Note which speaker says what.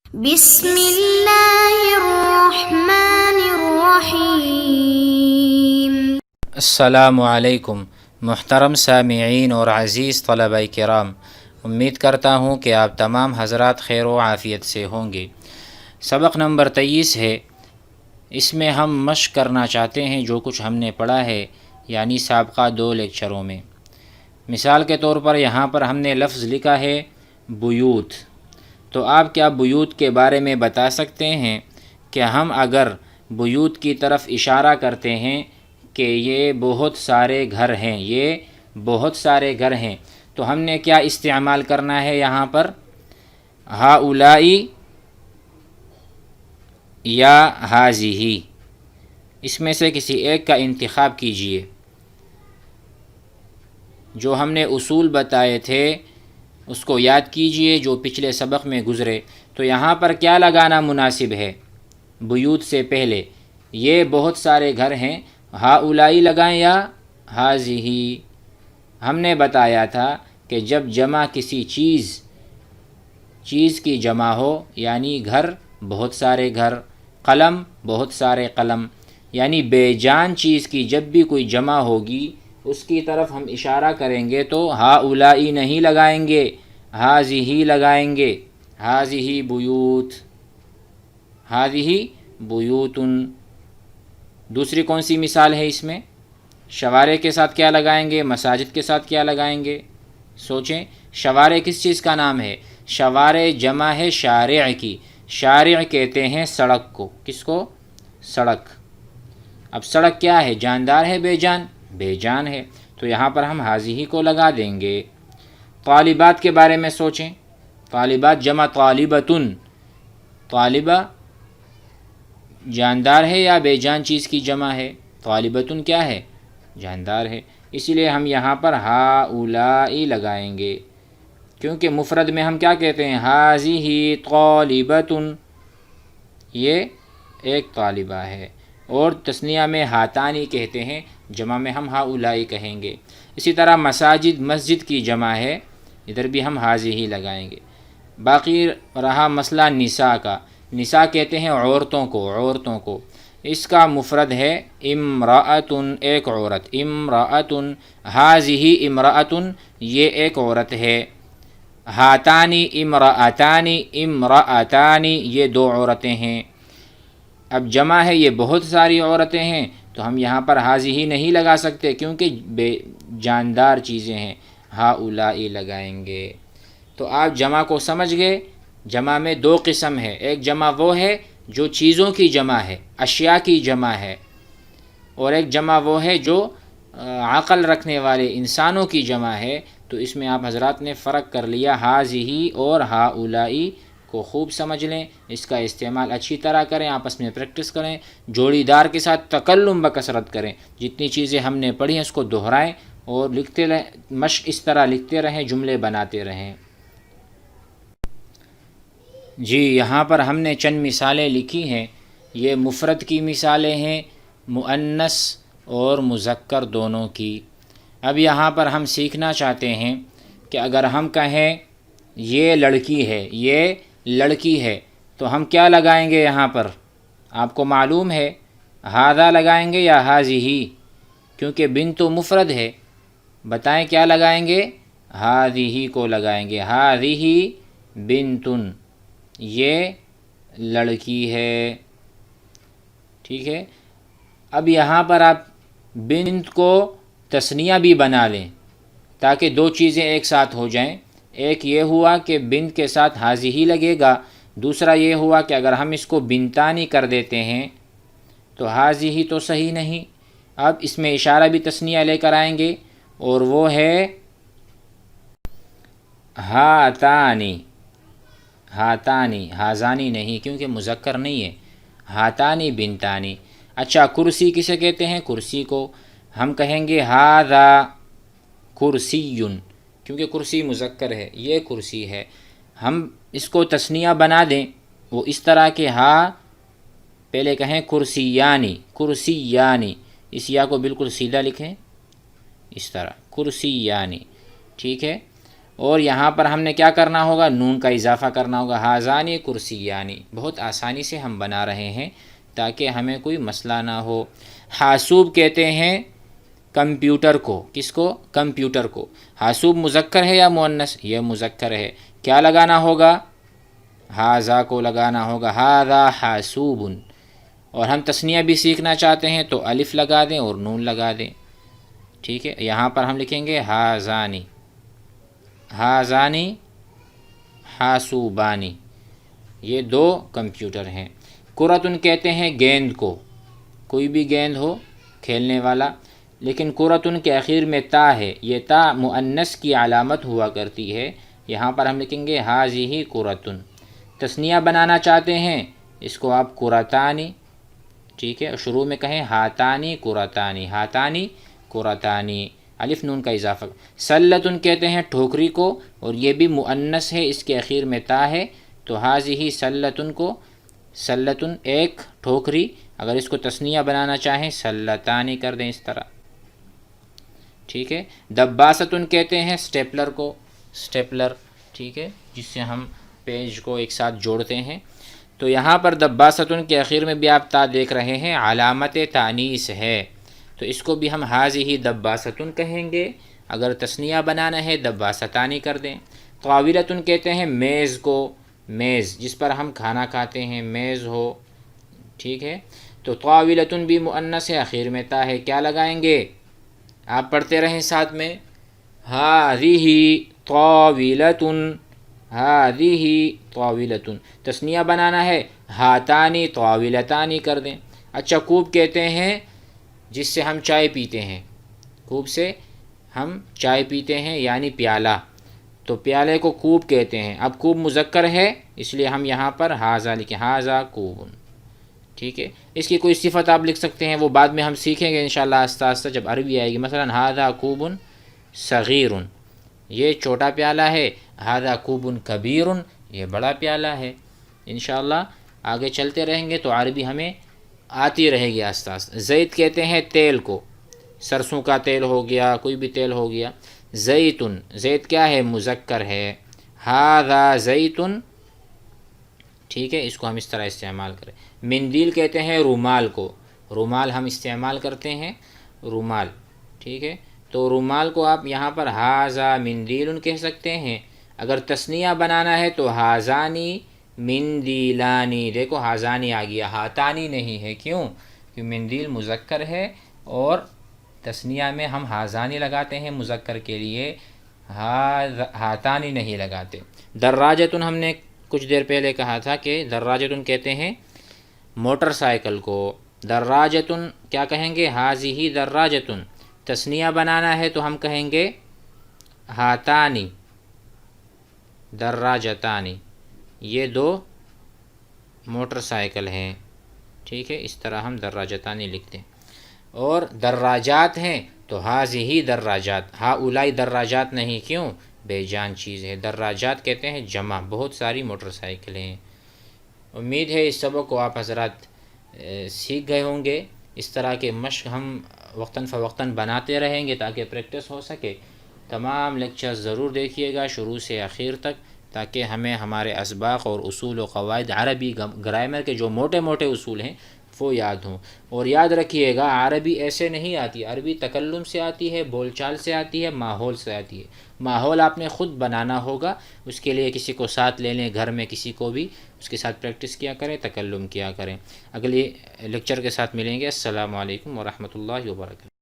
Speaker 1: بسم اللہ الرحمن الرحیم۔
Speaker 2: السلام علیکم محترم سامعین اور عزیز طلبہ کرام، امید کرتا ہوں کہ آپ تمام حضرات خیر و عافیت سے ہوں گے۔ سبق نمبر 23 ہے، اس میں ہم مشق کرنا چاہتے ہیں جو کچھ ہم نے پڑھا ہے، یعنی سابقہ 2 لیکچروں میں۔ مثال کے طور پر یہاں پر ہم نے لفظ لکھا ہے بیوت، تو آپ کیا بیوت کے بارے میں بتا سکتے ہیں کہ ہم اگر بیوت کی طرف اشارہ کرتے ہیں کہ یہ بہت سارے گھر ہیں، یہ بہت سارے گھر ہیں، تو ہم نے کیا استعمال کرنا ہے یہاں پر؟ ہاؤلائی یا ہازیہی، اس میں سے کسی ایک کا انتخاب کیجئے۔ جو ہم نے اصول بتائے تھے اس کو یاد کیجئے جو پچھلے سبق میں گزرے۔ تو یہاں پر کیا لگانا مناسب ہے؟ بیوت سے پہلے یہ بہت سارے گھر ہیں، ہاؤلائی لگائیں یا ہازیہی؟ ہم نے بتایا تھا کہ جب جمع کسی چیز کی جمع ہو، یعنی گھر بہت سارے گھر، قلم بہت سارے قلم، یعنی بے جان چیز کی جب بھی کوئی جمع ہوگی اس کی طرف ہم اشارہ کریں گے تو ہاؤلائی نہیں لگائیں گے، ہازیہی لگائیں گے۔ ہازیہی بیوت، ہازیہی بیوتن۔ دوسری کون سی مثال ہے اس میں؟ شوارع کے ساتھ کیا لگائیں گے؟ مساجد کے ساتھ کیا لگائیں گے؟ سوچیں، شوارع کس چیز کا نام ہے؟ شوارع جمع ہے شارع کی، شارع کہتے ہیں سڑک کو۔ کس کو؟ سڑک۔ اب سڑک کیا ہے؟ جاندار ہے بے جان؟ بے جان ہے، تو یہاں پر ہم ہازیہی کو لگا دیں گے۔ طالبات کے بارے میں سوچیں، طالبات جمع طالبتن، طالبہ جاندار ہے یا بے جان چیز کی جمع ہے؟ طالبتن کیا ہے؟ جاندار ہے، اسی لیے ہم یہاں پر ہاؤلائی لگائیں گے، کیونکہ مفرد میں ہم کیا کہتے ہیں؟ ہازیہی طالبتن، یہ ایک طالبہ ہے، اور تثنیہ میں ہاتانی کہتے ہیں، جمع میں ہم ہاؤلائی کہیں گے۔ اسی طرح مسجد کی جمع ہے، ادھر بھی ہم ہازیہی لگائیں گے۔ باقی رہا مسئلہ نساء کا، نساء کہتے ہیں عورتوں کو، اس کا مفرد ہے امرأتن، ایک عورت، امرأتن، ہازیہی امرأتن، یہ ایک عورت ہے۔ ہاتانی امرأتانی، امرأتانی یہ 2 عورتیں ہیں۔ اب جمع ہے، یہ بہت ساری عورتیں ہیں، تو ہم یہاں پر ہازیہی نہیں لگا سکتے کیونکہ بے جاندار چیزیں ہیں، ہاؤلائی لگائیں گے۔ تو آپ جمع کو سمجھ گئے۔ جمع میں 2 قسم ہے، ایک جمع وہ ہے جو چیزوں کی جمع ہے، اشیاء کی جمع ہے، اور ایک جمع وہ ہے جو عقل رکھنے والے انسانوں کی جمع ہے۔ تو اس میں آپ حضرات نے فرق کر لیا، ہازیہی اور ہاؤلائی کو خوب سمجھ لیں، اس کا استعمال اچھی طرح کریں، آپس میں پریکٹس کریں، جوڑی دار کے ساتھ تکلم بکثرت کریں، جتنی چیزیں ہم نے پڑھی ہیں اس کو دہرائیں اور لکھتے رہیں، مشق اس طرح لکھتے رہیں، جملے بناتے رہیں۔ جی، یہاں پر ہم نے چند مثالیں لکھی ہیں، یہ مفرد کی مثالیں ہیں، مؤنث اور مذکر دونوں کی۔ اب یہاں پر ہم سیکھنا چاہتے ہیں کہ اگر ہم کہیں یہ لڑکی ہے، یہ لڑکی ہے، تو ہم کیا لگائیں گے یہاں پر؟ آپ کو معلوم ہے، ہذا لگائیں گے یا ہازیہی؟ کیونکہ بنت تو مفرد ہے، بتائیں کیا لگائیں گے؟ ہازیہی کو لگائیں گے، ہازیہی بنتن، یہ لڑکی ہے، ٹھیک ہے۔ اب یہاں پر آپ بنت کو تثنیہ بھی بنا لیں تاکہ 2 چیزیں ایک ساتھ ہو جائیں۔ ایک یہ ہوا کہ بنت کے ساتھ ہازیہی لگے گا، دوسرا یہ ہوا کہ اگر ہم اس کو بنتانی کر دیتے ہیں تو ہازیہی تو صحیح نہیں۔ اب اس میں اشارہ بھی تثنیہ لے کر آئیں گے، اور وہ ہے ہاتانی، ہاتانی، ہازانی نہیں کیونکہ مذکر نہیں ہے، ہاتانی بنتانی۔ اچھا، کرسی کسے کہتے ہیں؟ کرسی کو ہم کہیں گے ہذا کرسیٌ، کیونکہ کرسی مذکر ہے، یہ کرسی ہے۔ ہم اس کو تثنیہ بنا دیں، وہ اس طرح کہ پہلے کہیں کرسیانی، کرسیانی، اس یا کو بالکل سیدھا لکھیں، اس طرح کرسیانی، ٹھیک ہے۔ اور یہاں پر ہم نے کیا کرنا ہوگا؟ نون کا اضافہ کرنا ہوگا، ہازانی کرسیانی۔ بہت آسانی سے ہم بنا رہے ہیں تاکہ ہمیں کوئی مسئلہ نہ ہو۔ حاسوب کہتے ہیں کمپیوٹر کو، کس کو؟ کمپیوٹر کو۔ حاسوب مذکر ہے یا مؤنث؟ یہ مذکر ہے، کیا لگانا ہوگا؟ ہازا کو لگانا ہوگا، ہاذا حاسوب۔ اور ہم تثنیہ بھی سیکھنا چاہتے ہیں تو الف لگا دیں اور نون لگا دیں، ٹھیک ہے؟ یہاں پر ہم لکھیں گے ہازانی، ہازانی حاسوبانی، یہ دو کمپیوٹر ہیں۔ کرتن کہتے ہیں گیند کو، کوئی بھی گیند ہو کھیلنے والا، لیکن کرتن کے آخر میں تا ہے، یہ تا مؤنث کی علامت ہوا کرتی ہے۔ یہاں پر ہم لکھیں گے ہازیہ کرتن۔ تثنیہ بنانا چاہتے ہیں اس کو آپ کرتانی، ٹھیک ہے؟ شروع میں کہیں ہاتانی کرتانی، ہاتانی کرتانی، الف نون کا اضافہ۔ سلتن کہتے ہیں ٹھوکری کو، اور یہ بھی مؤنث ہے، اس کے اخیر میں تا ہے، تو ہازیہ سلتن کو، سلتن ایک ٹھوکری، اگر اس کو تثنیہ بنانا چاہیں سلتانی کر دیں اس طرح، ٹھیک ہے؟ دباستن کہتے ہیں سٹیپلر کو، سٹیپلر، ٹھیک ہے، جس سے ہم پیج کو ایک ساتھ جوڑتے ہیں۔ تو یہاں پر دباستن کے اخیر میں بھی آپ تا دیکھ رہے ہیں، علامت تانیث ہے، تو اس کو بھی ہم ہازیہ دباستن کہیں گے۔ اگر تثنیہ بنانا ہے دباستانی کر دیں۔ طاولتن کہتے ہیں میز کو، میز جس پر ہم کھانا کھاتے ہیں، میز ہو، ٹھیک ہے؟ تو طاولتن بھی مؤنث ہے، اخیر میں تا ہے، کیا لگائیں گے؟ آپ پڑھتے رہیں ساتھ میں، ہذہ طاولتن، ہذہ طاولتن۔ تثنیہ بنانا ہے ہاتانی طاولتانی کر دیں۔ اچھا، کوب کہتے ہیں جس سے ہم چائے پیتے ہیں، کوب سے ہم چائے پیتے ہیں یعنی پیالہ، تو پیالے کو کوب کہتے ہیں۔ اب کوب مذکر ہے اس لیے ہم یہاں پر ہازا لکھیں، ہازا کوبن، ٹھیک ہے؟ اس کی کوئی صفت آپ لکھ سکتے ہیں، وہ بعد میں ہم سیکھیں گے انشاءاللہ آہستہ آہستہ جب عربی آئے گی۔ مثلا ہازا کوبن صغیرن، یہ چھوٹا پیالہ ہے، ہازا کوبن کبیرن، یہ بڑا پیالہ ہے۔ انشاءاللہ آگے چلتے رہیں گے تو عربی ہمیں آتی رہے گی آہستہ آہستہ۔ زیت کہتے ہیں تیل کو، سرسوں کا تیل ہو گیا، کوئی بھی تیل ہو گیا۔ زیتن، زیت کیا ہے؟ مذکر ہے، ہذا زیتن، ٹھیک ہے؟ اس کو ہم اس طرح استعمال کریں۔ مندیل کہتے ہیں رومال کو، رومال ہم استعمال کرتے ہیں، رومال، ٹھیک ہے؟ تو رومال کو آپ یہاں پر ہذا مندیل کہہ سکتے ہیں۔ اگر تثنیہ بنانا ہے تو ہازانی مندیلانی، دیکھو ہازانی آ گیا، ہاتانی نہیں ہے، کیوں؟ کہ مندیل مذکر ہے اور تثنیہ میں ہم ہازانی لگاتے ہیں مذکر کے لیے، ہاتانی نہیں لگاتے۔ دراجتن ہم نے کچھ دیر پہلے کہا تھا کہ دراجتن کہتے ہیں موٹر سائیکل کو، دراجتن کیا کہیں گے؟ ہازیہ دراجتن۔ تثنیہ بنانا ہے تو ہم کہیں گے ہاتانی دراجتانی، یہ دو موٹر سائیکل ہیں، ٹھیک ہے؟ اس طرح ہم دراجتانی لکھتے ہیں۔ اور دراجات ہیں تو ہازیہ دراجات، ہاؤلائی دراجات نہیں، کیوں؟ بے جان چیز ہے۔ دراجات کہتے ہیں جمع، بہت ساری موٹر سائیکلیں ہیں۔ امید ہے اس سبق کو آپ حضرات سیکھ گئے ہوں گے۔ اس طرح کے مشق ہم وقتاً فوقتاً بناتے رہیں گے تاکہ پریکٹس ہو سکے۔ تمام لیکچرز ضرور دیکھیے گا شروع سے آخر تک، تاکہ ہمیں ہمارے اسباق اور اصول و قواعد عربی گرامر کے جو موٹے موٹے اصول ہیں وہ یاد ہوں۔ اور یاد رکھیے گا عربی ایسے نہیں آتی، عربی تکلم سے آتی ہے، بول چال سے آتی ہے، ماحول سے آتی ہے۔ ماحول آپ نے خود بنانا ہوگا، اس کے لیے کسی کو ساتھ لے لیں، گھر میں کسی کو بھی اس کے ساتھ پریکٹس کیا کریں، تکلم کیا کریں۔ اگلی لیکچر کے ساتھ ملیں گے۔ السلام علیکم ورحمۃ اللہ وبرکاتہ۔